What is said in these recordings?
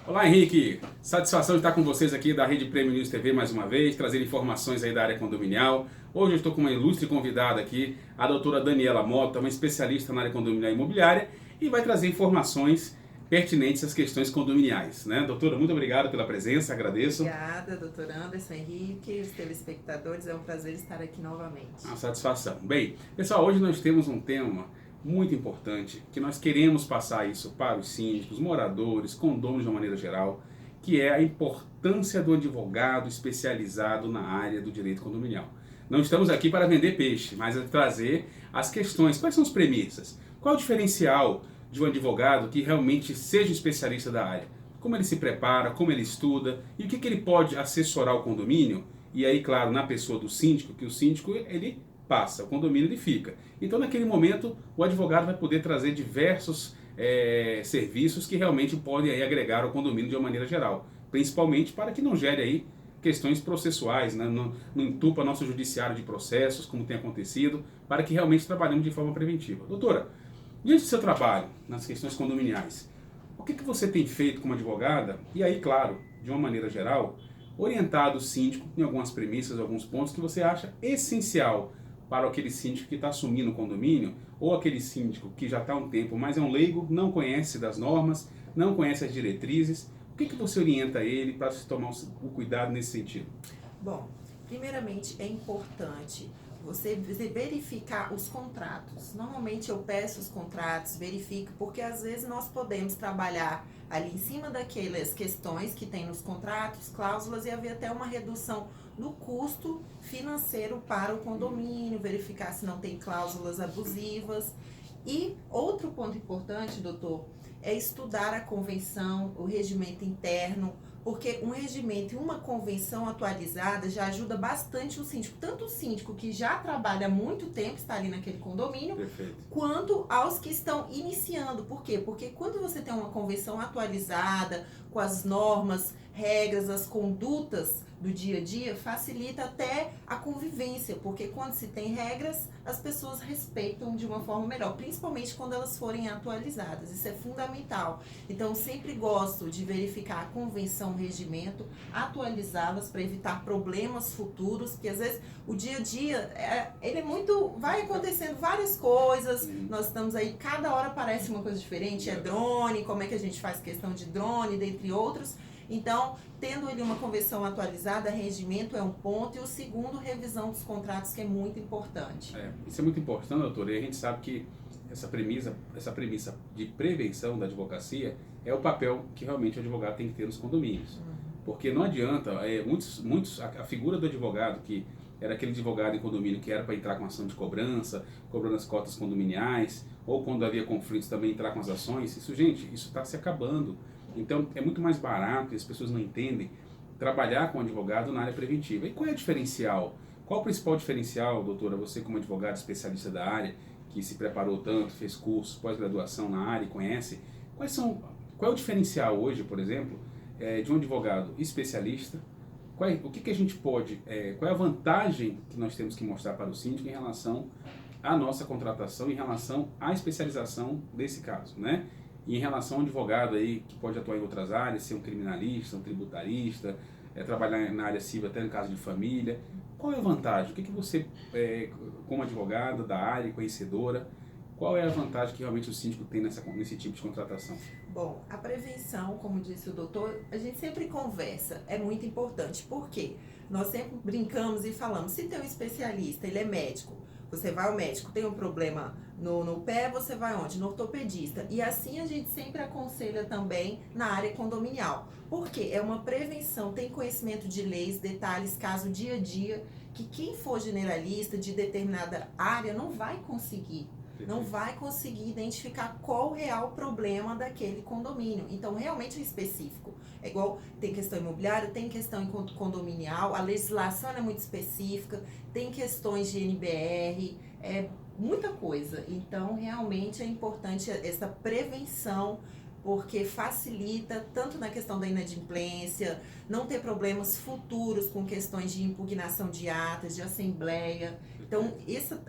Olá, Henrique. Satisfação de estar com vocês aqui da Rede Prêmio News TV mais uma vez, trazer informações aí da área condominial. Hoje eu estou com uma ilustre convidada aqui, a doutora Daniela Mota, uma especialista na área condominial e imobiliária, e vai trazer informações pertinentes às questões condominiais, né? Doutora, muito obrigado pela presença, agradeço. Obrigada, doutor Anderson, Henrique, os telespectadores, é um prazer estar aqui novamente. Uma satisfação. Bem, pessoal, hoje nós temos um tema muito importante, que nós queremos passar isso para os síndicos, moradores, condôminos de uma maneira geral, que é a importância do advogado especializado na área do direito condominial. Não estamos aqui para vender peixe, mas é trazer as questões. Quais são as premissas? Qual é o diferencial de um advogado que realmente seja um especialista da área? Como ele se prepara, como ele estuda e o que ele pode assessorar o condomínio? E aí, claro, na pessoa do síndico, que o síndico ele passa, o condomínio ele fica. Então, naquele momento, o advogado vai poder trazer diversos serviços que realmente podem aí agregar ao condomínio de uma maneira geral, principalmente para que não gere aí questões processuais, né? Não entupa nosso judiciário de processos, como tem acontecido, para que realmente trabalhemos de forma preventiva. Doutora, diante do seu trabalho nas questões condominiais, o que você tem feito como advogada? E aí, claro, de uma maneira geral, orientado o síndico em algumas premissas, alguns pontos que você acha essencial para aquele síndico que está assumindo o condomínio, ou aquele síndico que já está há um tempo, mas é um leigo, não conhece das normas, não conhece as diretrizes. O que você orienta ele para se tomar o cuidado nesse sentido? Bom, primeiramente é importante você verificar os contratos. Normalmente eu peço os contratos, verifico, porque às vezes nós podemos trabalhar ali em cima daquelas questões que tem nos contratos, cláusulas, e haver até uma redução no custo financeiro para o condomínio, verificar se não tem cláusulas abusivas. E outro ponto importante, doutor, é estudar a convenção, o regimento interno, porque um regimento e uma convenção atualizada já ajuda bastante o síndico, tanto o síndico que já trabalha há muito tempo, está ali naquele condomínio, Perfeito. quanto aos que estão iniciando. Por quê? Porque quando você tem uma convenção atualizada, com as normas, regras, as condutas do dia a dia, facilita até a convivência, porque quando se tem regras, as pessoas respeitam de uma forma melhor, principalmente quando elas forem atualizadas. Isso é fundamental. Então, sempre gosto de verificar a convenção, o regimento, atualizá-las para evitar problemas futuros, porque às vezes o dia a dia, ele é muito, vai acontecendo várias coisas, nós estamos aí, cada hora parece uma coisa diferente, é drone, como é que a gente faz questão de drone, dentre outros. Então, tendo ali uma convenção atualizada, regimento é um ponto, e o segundo, revisão dos contratos, que é muito importante. Isso é muito importante, doutora, e a gente sabe que essa premissa de prevenção da advocacia é o papel que realmente o advogado tem que ter nos condomínios. Porque não adianta, a figura do advogado, que era aquele advogado em condomínio que era para entrar com ação de cobrança, cobrando as cotas condominiais, ou quando havia conflitos também entrar com as ações, isso está se acabando. Então é muito mais barato, e as pessoas não entendem, trabalhar com um advogado na área preventiva. E qual é o diferencial? Qual o principal diferencial, doutora, você como advogado especialista da área, que se preparou tanto, fez cursos, pós-graduação na área e conhece, qual é o diferencial hoje, por exemplo, de um advogado especialista? O que a gente pode, qual é a vantagem que nós temos que mostrar para o síndico em relação à nossa contratação, em relação à especialização desse caso, né? E em relação ao advogado aí que pode atuar em outras áreas, ser um criminalista, um tributarista, trabalhar na área civil até no caso de família, qual é a vantagem? O que você, como advogada da área, conhecedora, qual é a vantagem que realmente o síndico tem nesse tipo de contratação? Bom, a prevenção, como disse o doutor, a gente sempre conversa, é muito importante. Por quê? Nós sempre brincamos e falamos, se tem um especialista, ele é médico, você vai ao médico, tem um problema no pé, você vai onde? No ortopedista. E assim a gente sempre aconselha também na área condominial. Porque é uma prevenção, tem conhecimento de leis, detalhes, caso dia a dia, que quem for generalista de determinada área não vai conseguir. Não vai conseguir identificar qual o real problema daquele condomínio. Então, realmente é específico. É igual, tem questão imobiliária, tem questão condominial, a legislação é muito específica, tem questões de NBR, muita coisa. Então, realmente é importante essa prevenção, porque facilita tanto na questão da inadimplência, não ter problemas futuros com questões de impugnação de atas, de assembleia. Então,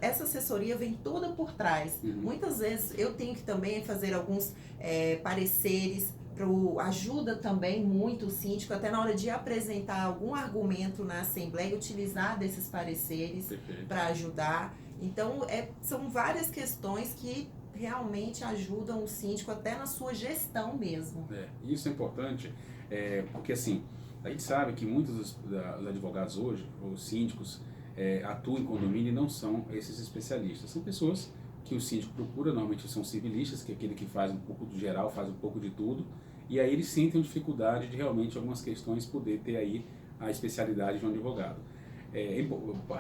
essa assessoria vem toda por trás. Muitas vezes eu tenho que também fazer alguns pareceres ajuda também muito o síndico, até na hora de apresentar algum argumento na Assembleia, utilizar desses pareceres para ajudar. Então, são várias questões que realmente ajudam o síndico até na sua gestão mesmo. Isso é importante, porque assim, a gente sabe que muitos dos advogados hoje, os síndicos, atuam em condomínio e não são esses especialistas. São pessoas que o síndico procura, normalmente são civilistas, que é aquele que faz um pouco do geral, faz um pouco de tudo, e aí eles sentem dificuldade de realmente algumas questões poder ter aí a especialidade de um advogado.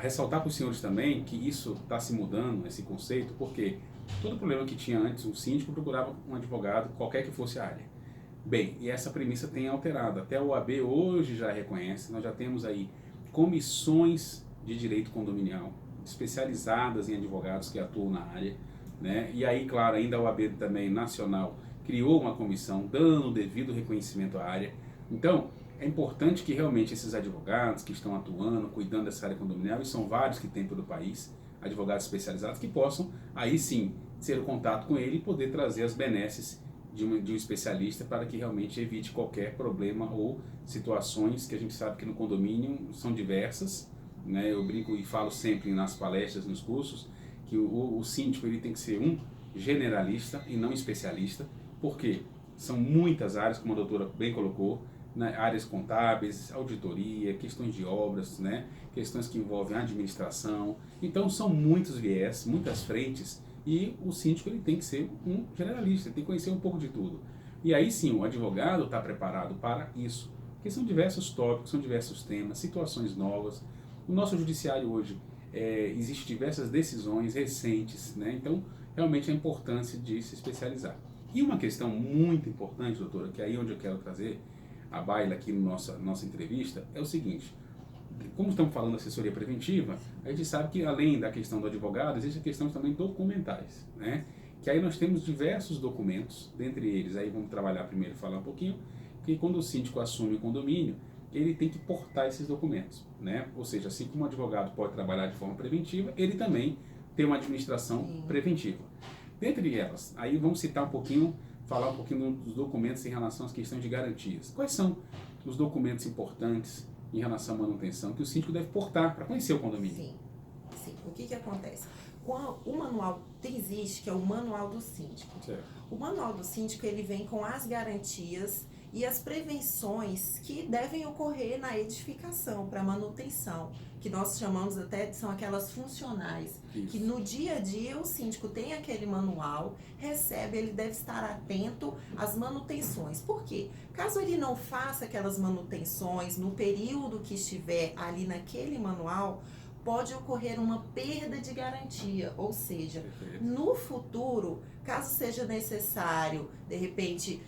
Ressaltar para os senhores também que isso está se mudando, esse conceito, porque todo problema que tinha antes, o síndico procurava um advogado, qualquer que fosse a área. Bem, e essa premissa tem alterado. Até a OAB hoje já reconhece, nós já temos aí comissões de direito condominial especializadas em advogados que atuam na área, né? E aí, claro, ainda a OAB também nacional criou uma comissão dando o devido reconhecimento à área. Então, é importante que realmente esses advogados que estão atuando, cuidando dessa área condominial, e são vários que tem pelo país, advogados especializados, que possam, aí sim, ter o contato com ele e poder trazer as benesses de um especialista para que realmente evite qualquer problema ou situações que a gente sabe que no condomínio são diversas, né? Eu brinco e falo sempre nas palestras, nos cursos, que o síndico ele tem que ser um generalista e não especialista, porque são muitas áreas, como a doutora bem colocou, né? Áreas contábeis, auditoria, questões de obras, né? Questões que envolvem administração. Então são muitos viés, muitas frentes, e o síndico ele tem que ser um generalista, ele tem que conhecer um pouco de tudo. E aí sim, o advogado está preparado para isso, porque são diversos tópicos, são diversos temas, situações novas. O nosso judiciário hoje, existe diversas decisões recentes, né? Então realmente a importância de se especializar. E uma questão muito importante, doutora, que é aí onde eu quero trazer a baila aqui na nossa entrevista, é o seguinte: como estamos falando de assessoria preventiva, a gente sabe que além da questão do advogado, existem questões também documentais, né? Que aí nós temos diversos documentos, dentre eles, aí vamos trabalhar primeiro, falar um pouquinho, que quando o síndico assume o condomínio, ele tem que portar esses documentos, né? Ou seja, assim como o advogado pode trabalhar de forma preventiva, ele também tem uma administração preventiva. Dentre elas, aí vamos citar um pouquinho, falar um pouquinho dos documentos em relação às questões de garantias. Quais são os documentos importantes em relação à manutenção que o síndico deve portar para conhecer o condomínio? Sim. O que acontece? O manual existe, que é o manual do síndico. Certo. O manual do síndico ele vem com as garantias e as prevenções que devem ocorrer na edificação para manutenção, que nós chamamos até, são aquelas funcionais. Isso. Que no dia a dia o síndico tem aquele manual, recebe, ele deve estar atento às manutenções. Por quê? Caso ele não faça aquelas manutenções no período que estiver ali naquele manual, pode ocorrer uma perda de garantia, ou seja, no futuro, caso seja necessário, de repente,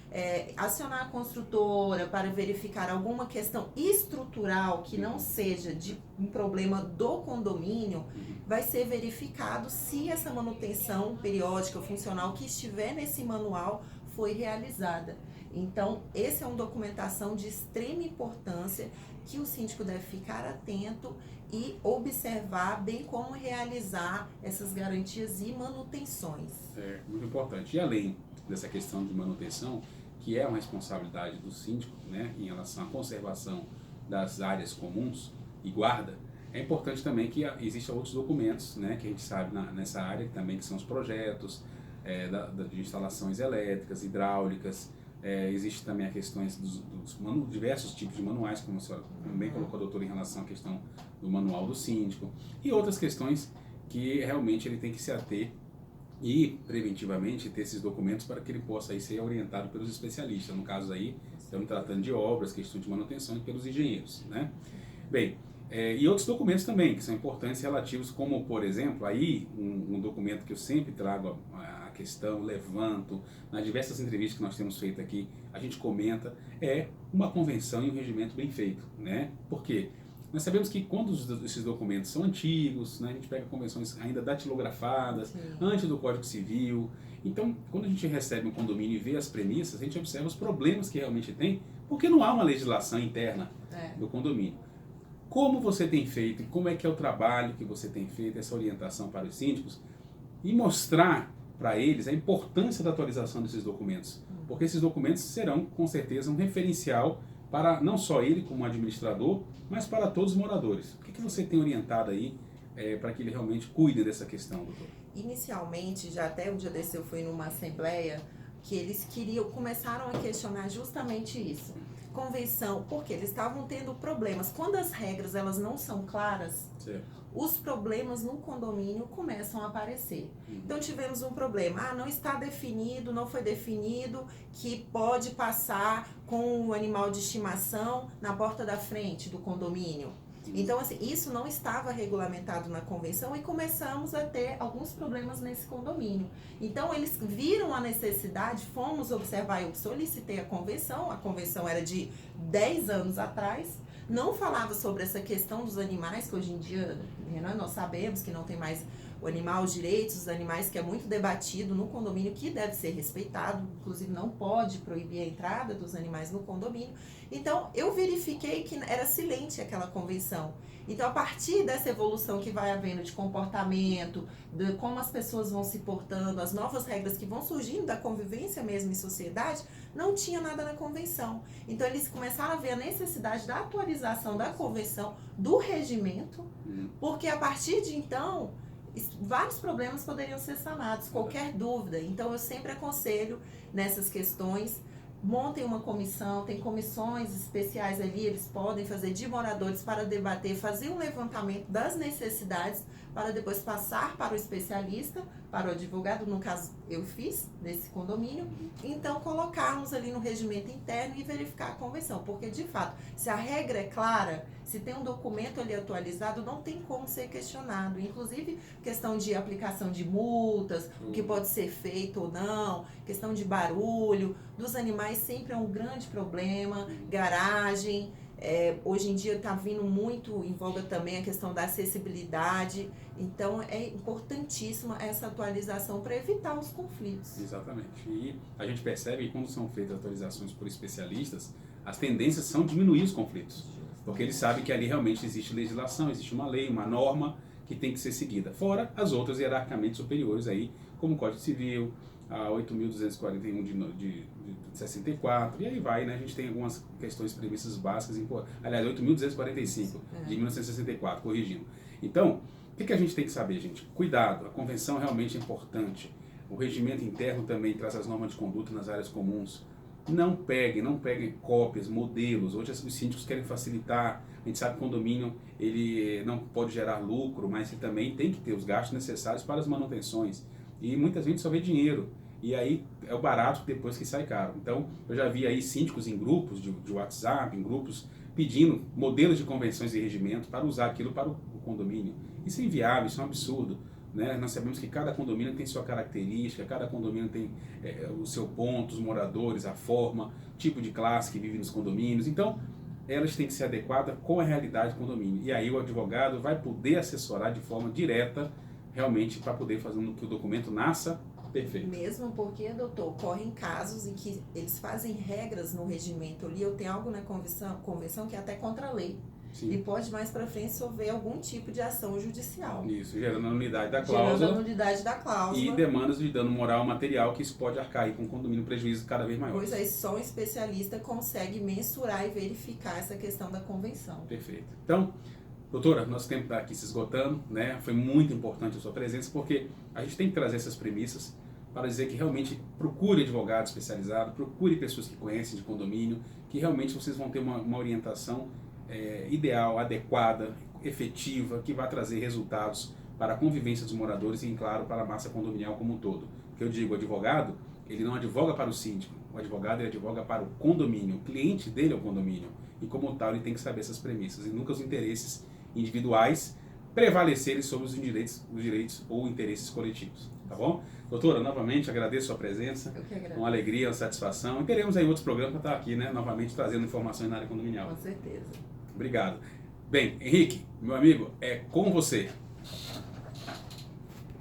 acionar a construtora para verificar alguma questão estrutural que não seja de um problema do condomínio, vai ser verificado se essa manutenção periódica funcional que estiver nesse manual foi realizada. Então, essa é uma documentação de extrema importância que o síndico deve ficar atento e observar, bem como realizar essas garantias e manutenções. Muito importante. E além dessa questão de manutenção, que é uma responsabilidade do síndico, né, em relação à conservação das áreas comuns e guarda, é importante também que existam outros documentos, né, que a gente sabe nessa área também, que são os projetos de instalações elétricas, hidráulicas. Existe também as questões dos diversos tipos de manuais, como a senhora também colocou, doutora, em relação à questão do manual do síndico, e outras questões que realmente ele tem que se ater e preventivamente ter esses documentos para que ele possa aí ser orientado pelos especialistas. No caso aí, estamos tratando de obras, questões de manutenção e pelos engenheiros, né? Bem, e outros documentos também que são importantes relativos, como por exemplo, aí um documento que eu sempre trago a questão, levanto, nas diversas entrevistas que nós temos feito aqui, a gente comenta, é uma convenção e um regimento bem feito, né? Por quê? Nós sabemos que quando esses documentos são antigos, né, a gente pega convenções ainda datilografadas, antes do Código Civil. Então, quando a gente recebe um condomínio e vê as premissas, a gente observa os problemas que realmente tem, porque não há uma legislação interna do condomínio. Como você tem feito e como é que é o trabalho que você tem feito, essa orientação para os síndicos, e mostrar para eles a importância da atualização desses documentos, porque esses documentos serão, com certeza, um referencial para não só ele como administrador, mas para todos os moradores. O que você tem orientado aí para que ele realmente cuide dessa questão, doutor? Inicialmente, já até um dia desse eu fui numa assembleia, que eles começaram a questionar justamente isso. Convenção, porque eles estavam tendo problemas. Quando as regras elas não são claras, os problemas no condomínio começam a aparecer. Então tivemos um problema, não está definido, não foi definido que pode passar com o animal de estimação na porta da frente do condomínio. Então, assim, isso não estava regulamentado na convenção e começamos a ter alguns problemas nesse condomínio. Então, eles viram a necessidade, fomos observar, eu solicitei a convenção era de 10 anos atrás, não falava sobre essa questão dos animais, que hoje em dia, nós sabemos que não tem mais o animal, os direitos dos animais, que é muito debatido no condomínio, que deve ser respeitado, inclusive não pode proibir a entrada dos animais no condomínio. Então, eu verifiquei que era silente aquela convenção. Então, a partir dessa evolução que vai havendo de comportamento, de como as pessoas vão se portando, as novas regras que vão surgindo da convivência mesmo em sociedade, não tinha nada na convenção. Então, eles começaram a ver a necessidade da atualização da convenção, do regimento, porque a partir de então, vários problemas poderiam ser sanados, qualquer dúvida. Então, eu sempre aconselho nessas questões, montem uma comissão, tem comissões especiais ali, eles podem fazer de moradores para debater, fazer um levantamento das necessidades para depois passar para o especialista, para o advogado, no caso eu fiz nesse condomínio, então colocarmos ali no regimento interno e verificar a convenção, porque de fato, se a regra é clara, se tem um documento ali atualizado, não tem como ser questionado, inclusive questão de aplicação de multas, o que pode ser feito ou não, questão de barulho, dos animais sempre é um grande problema, garagem. Hoje em dia está vindo muito em voga também a questão da acessibilidade, então é importantíssima essa atualização para evitar os conflitos. Exatamente, e a gente percebe que quando são feitas atualizações por especialistas, as tendências são diminuir os conflitos, porque eles sabem que ali realmente existe legislação, existe uma lei, uma norma que tem que ser seguida, fora as outras hierarquicamente superiores aí, como o Código Civil, a 8.241 de 64, e aí vai, né? A gente tem algumas questões previstas básicas, aliás, 8.245 de 1964, corrigindo. Então, o que a gente tem que saber, gente? Cuidado, a convenção realmente é importante. O regimento interno também traz as normas de conduta nas áreas comuns. Não peguem cópias, modelos. Hoje os síndicos querem facilitar. A gente sabe que o condomínio ele não pode gerar lucro, mas ele também tem que ter os gastos necessários para as manutenções. E muita gente só vê dinheiro. E aí é o barato depois que sai caro. Então, eu já vi aí síndicos em grupos de WhatsApp, em grupos, pedindo modelos de convenções e regimento para usar aquilo para o condomínio. Isso é inviável, isso é um absurdo. Né? Nós sabemos que cada condomínio tem sua característica, cada condomínio tem o seu ponto, os moradores, a forma, tipo de classe que vive nos condomínios. Então, elas têm que ser adequadas com a realidade do condomínio. E aí o advogado vai poder assessorar de forma direta, realmente, para poder fazer com que o documento nasça perfeito. Mesmo porque, doutor, ocorrem casos em que eles fazem regras no regimento ali, eu tenho algo na convenção que é até contra a lei. Sim. E pode mais para frente sofrer algum tipo de ação judicial. Isso, gerando a nulidade da cláusula. Gerando a nulidade da cláusula. E demandas de dano moral material, que isso pode arcar aí com o condomínio prejuízo cada vez maior. Pois aí, só um especialista consegue mensurar e verificar essa questão da convenção. Perfeito. Então, doutora, nosso tempo está aqui se esgotando, né? Foi muito importante a sua presença, porque a gente tem que trazer essas premissas para dizer que realmente procure advogado especializado, procure pessoas que conhecem de condomínio, que realmente vocês vão ter uma orientação ideal, adequada, efetiva, que vai trazer resultados para a convivência dos moradores e, claro, para a massa condominial como um todo. Porque eu digo, o advogado, ele não advoga para o síndico, o advogado ele advoga para o condomínio, o cliente dele é o condomínio, e como tal ele tem que saber essas premissas, e nunca os interesses individuais prevalecerem sobre os direitos ou interesses coletivos, tá bom? Doutora, novamente agradeço a sua presença, eu que agradeço. Uma alegria, uma satisfação, e teremos aí outros programas para estar aqui, né, novamente trazendo informações na área condominial. Com certeza. Obrigado. Bem, Henrique, meu amigo, é com você.